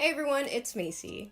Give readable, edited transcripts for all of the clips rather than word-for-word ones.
Hey everyone, it's Maci.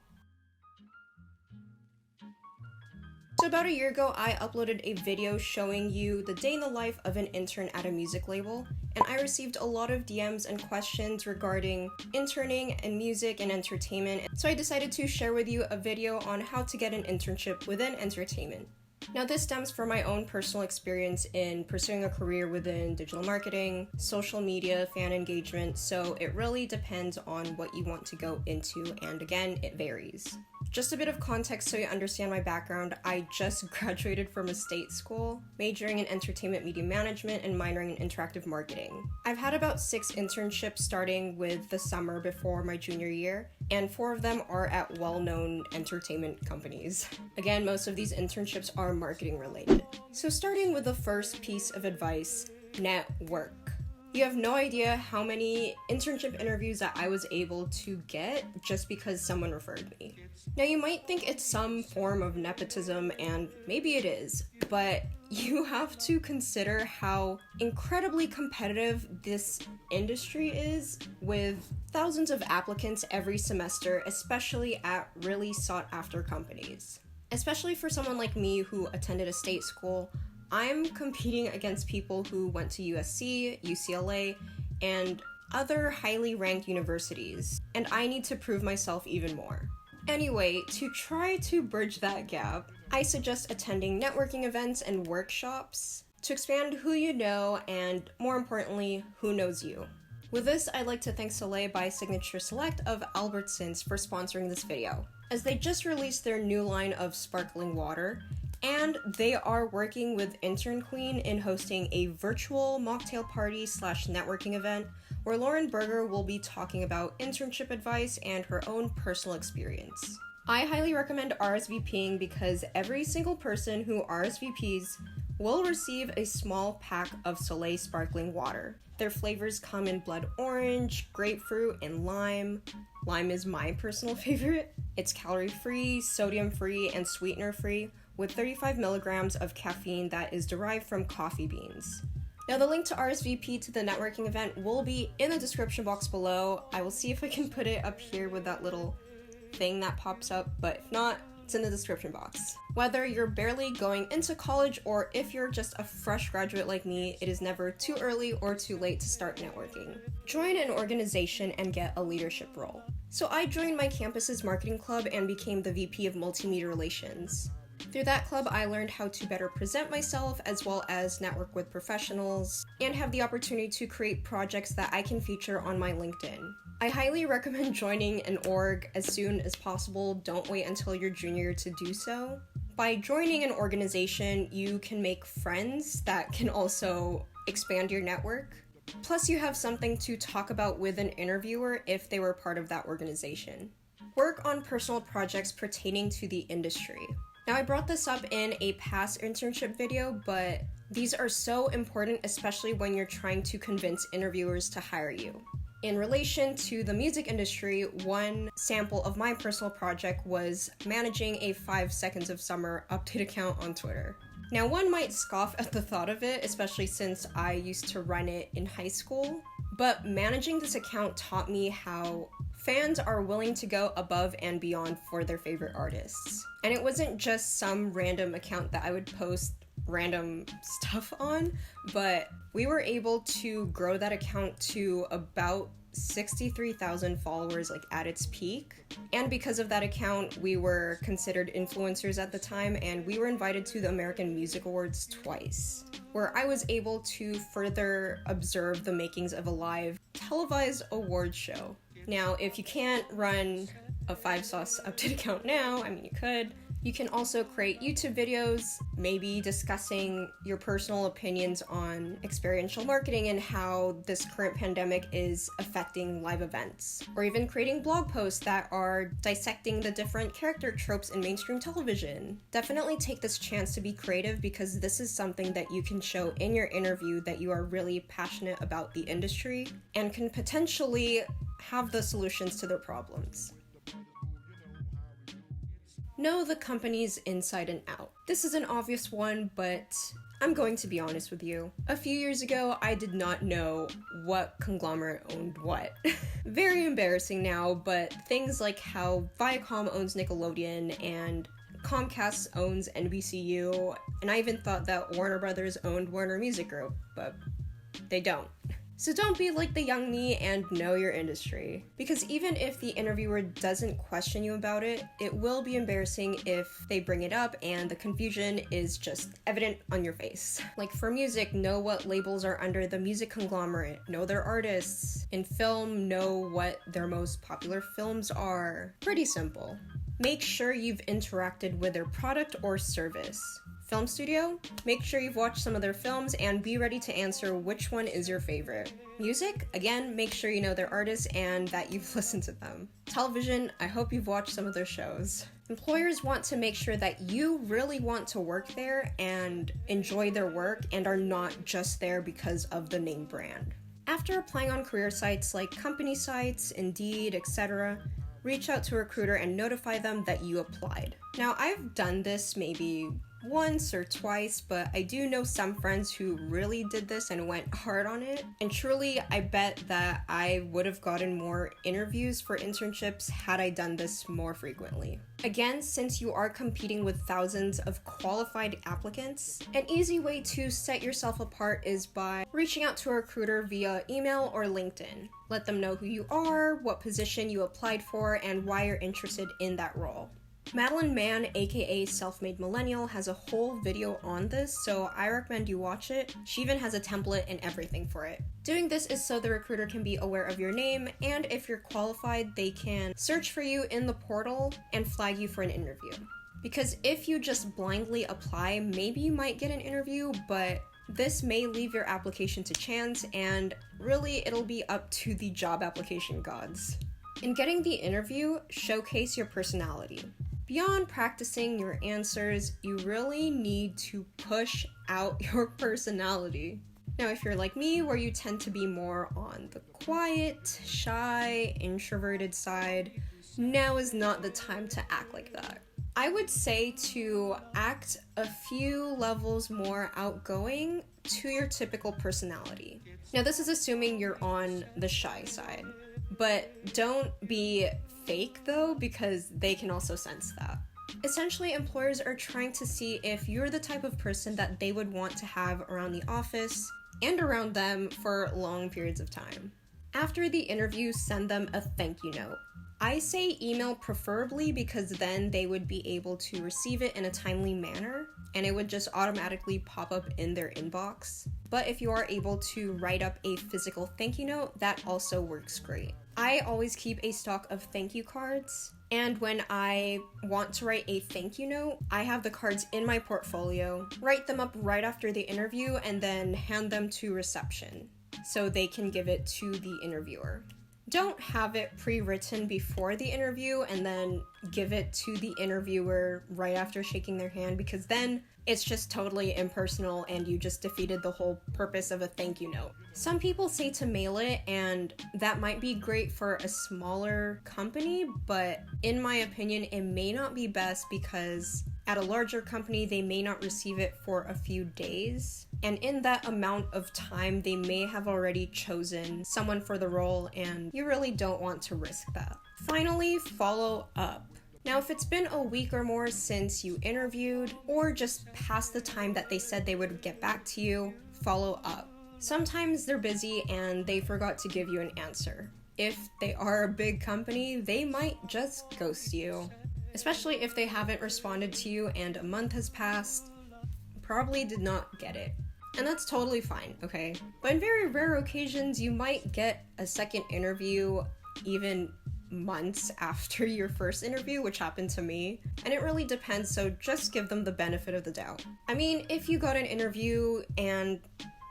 So about a year ago, I uploaded a video showing you the day in the life of an intern at a music label, and I received a lot of DMs and questions regarding interning and music and entertainment, so I decided to share with you a video on how to get an internship within entertainment. Now this stems from my own personal experience in pursuing a career within digital marketing, social media, fan engagement, so it really depends on what you want to go into, and again, it varies. Just a bit of context so you understand my background, I just graduated from a state school, majoring in entertainment media management and minoring in interactive marketing. I've had about 6 internships starting with the summer before my junior year, and 4 of them are at well-known entertainment companies. Again, most of these internships are marketing related. So starting with the first piece of advice, network. You have no idea how many internship interviews that I was able to get just because someone referred me. Now you might think it's some form of nepotism, and maybe it is, but you have to consider how incredibly competitive this industry is, with thousands of applicants every semester, especially at really sought after companies. Especially for someone like me who attended a state school, I'm competing against people who went to USC, UCLA, and other highly ranked universities, and I need to prove myself even more. Anyway, to try to bridge that gap, I suggest attending networking events and workshops to expand who you know and, more importantly, who knows you. With this, I'd like to thank Soleil by Signature Select of Albertsons for sponsoring this video, as they just released their new line of sparkling water, and they are working with Intern Queen in hosting a virtual mocktail party / networking event where Lauren Berger will be talking about internship advice and her own personal experience. I highly recommend RSVPing because every single person who RSVPs will receive a small pack of Soleil sparkling water. Their flavors come in blood orange, grapefruit, and lime. Lime is my personal favorite. It's calorie-free, sodium-free, and sweetener-free, with 35 milligrams of caffeine that is derived from coffee beans. Now the link to RSVP to the networking event will be in the description box below. I will see if I can put it up here with that little thing that pops up, but if not, it's in the description box. Whether you're barely going into college or if you're just a fresh graduate like me, it is never too early or too late to start networking. Join an organization and get a leadership role. So I joined my campus's marketing club and became the VP of Multimedia Relations. Through that club, I learned how to better present myself as well as network with professionals and have the opportunity to create projects that I can feature on my LinkedIn. I highly recommend joining an org as soon as possible. Don't wait until your junior year to do so. By joining an organization, you can make friends that can also expand your network. Plus, you have something to talk about with an interviewer if they were part of that organization. Work on personal projects pertaining to the industry. Now, I brought this up in a past internship video, but these are so important, especially when you're trying to convince interviewers to hire you. In relation to the music industry, one sample of my personal project was managing a 5 Seconds of Summer update account on Twitter. Now, one might scoff at the thought of it, especially since I used to run it in high school, but managing this account taught me how fans are willing to go above and beyond for their favorite artists. And it wasn't just some random account that I would post random stuff on, but we were able to grow that account to about 63,000 followers at its peak. And because of that account, we were considered influencers at the time, and we were invited to the American Music Awards twice, where I was able to further observe the makings of a live televised awards show. Now, if you can't run a 5-sauce update account now, you could. You can also create YouTube videos, maybe discussing your personal opinions on experiential marketing and how this current pandemic is affecting live events, or even creating blog posts that are dissecting the different character tropes in mainstream television. Definitely take this chance to be creative, because this is something that you can show in your interview that you are really passionate about the industry and can potentially have the solutions to their problems. Know the company's inside and out. This is an obvious one, but I'm going to be honest with you. A few years ago, I did not know what conglomerate owned what. Very embarrassing now, but things like how Viacom owns Nickelodeon and Comcast owns NBCU, and I even thought that Warner Brothers owned Warner Music Group, but they don't. So don't be like the young me and know your industry. Because even if the interviewer doesn't question you about it, it will be embarrassing if they bring it up and the confusion is just evident on your face. Like for music, know what labels are under the music conglomerate, know their artists. In film, know what their most popular films are. Pretty simple. Make sure you've interacted with their product or service. Film studio? Make sure you've watched some of their films and be ready to answer which one is your favorite. Music? Again, make sure you know their artists and that you've listened to them. Television? I hope you've watched some of their shows. Employers want to make sure that you really want to work there and enjoy their work and are not just there because of the name brand. After applying on career sites like company sites, Indeed, etc., reach out to a recruiter and notify them that you applied. Now, I've done this maybe once or twice, but I do know some friends who really did this and went hard on it. And truly, I bet that I would have gotten more interviews for internships had I done this more frequently. Again, since you are competing with thousands of qualified applicants, an easy way to set yourself apart is by reaching out to a recruiter via email or LinkedIn. Let them know who you are, what position you applied for, and why you're interested in that role. Madeline Mann, aka Self-Made Millennial, has a whole video on this, so I recommend you watch it. She even has a template and everything for it. Doing this is so the recruiter can be aware of your name, and if you're qualified, they can search for you in the portal and flag you for an interview. Because if you just blindly apply, maybe you might get an interview, but this may leave your application to chance, and really it'll be up to the job application gods. In getting the interview, showcase your personality. Beyond practicing your answers, you really need to push out your personality. Now, if you're like me, where you tend to be more on the quiet, shy, introverted side, now is not the time to act like that. I would say to act a few levels more outgoing to your typical personality. Now, this is assuming you're on the shy side, but don't be fake though, because they can also sense that. Essentially, employers are trying to see if you're the type of person that they would want to have around the office and around them for long periods of time. After the interview, send them a thank you note. I say email preferably because then they would be able to receive it in a timely manner and it would just automatically pop up in their inbox. But if you are able to write up a physical thank you note, that also works great. I always keep a stock of thank you cards, and when I want to write a thank you note, I have the cards in my portfolio, write them up right after the interview, and then hand them to reception so they can give it to the interviewer. Don't have it pre-written before the interview and then give it to the interviewer right after shaking their hand, because then it's just totally impersonal and you just defeated the whole purpose of a thank you note. Some people say to mail it, and that might be great for a smaller company, but in my opinion, it may not be best because at a larger company, they may not receive it for a few days. And in that amount of time, they may have already chosen someone for the role, and you really don't want to risk that. Finally, follow up. Now, if it's been a week or more since you interviewed, or just past the time that they said they would get back to you, follow up. Sometimes they're busy and they forgot to give you an answer. If they are a big company, they might just ghost you. Especially if they haven't responded to you and a month has passed, probably did not get it. And that's totally fine, okay? But in very rare occasions, you might get a second interview even months after your first interview, which happened to me. And it really depends, so just give them the benefit of the doubt. I mean, if you got an interview and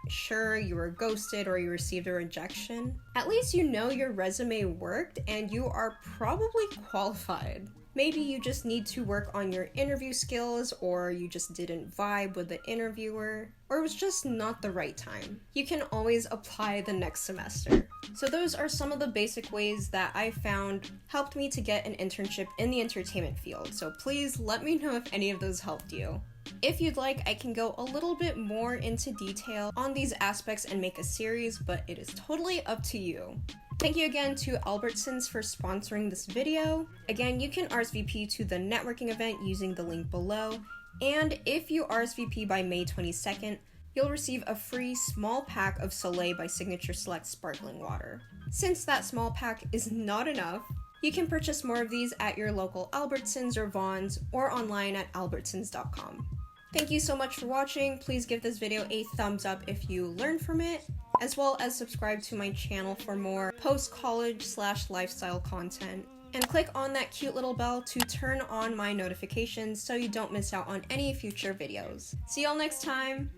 sure, you were ghosted or you received a rejection, at least you know your resume worked and you are probably qualified. Maybe you just need to work on your interview skills, or you just didn't vibe with the interviewer, or it was just not the right time. You can always apply the next semester. So those are some of the basic ways that I found helped me to get an internship in the entertainment field. So please let me know if any of those helped you. If you'd like, I can go a little bit more into detail on these aspects and make a series, but it is totally up to you. Thank you again to Albertsons for sponsoring this video. Again, you can RSVP to the networking event using the link below, and if you RSVP by May 22nd, you'll receive a free small pack of Soleil by Signature Select sparkling water. Since that small pack is not enough, you can purchase more of these at your local Albertsons or Vons or online at albertsons.com. Thank you so much for watching. Please give this video a thumbs up if you learned from it, as well as subscribe to my channel for more post-college/lifestyle content. And click on that cute little bell to turn on my notifications so you don't miss out on any future videos. See y'all next time!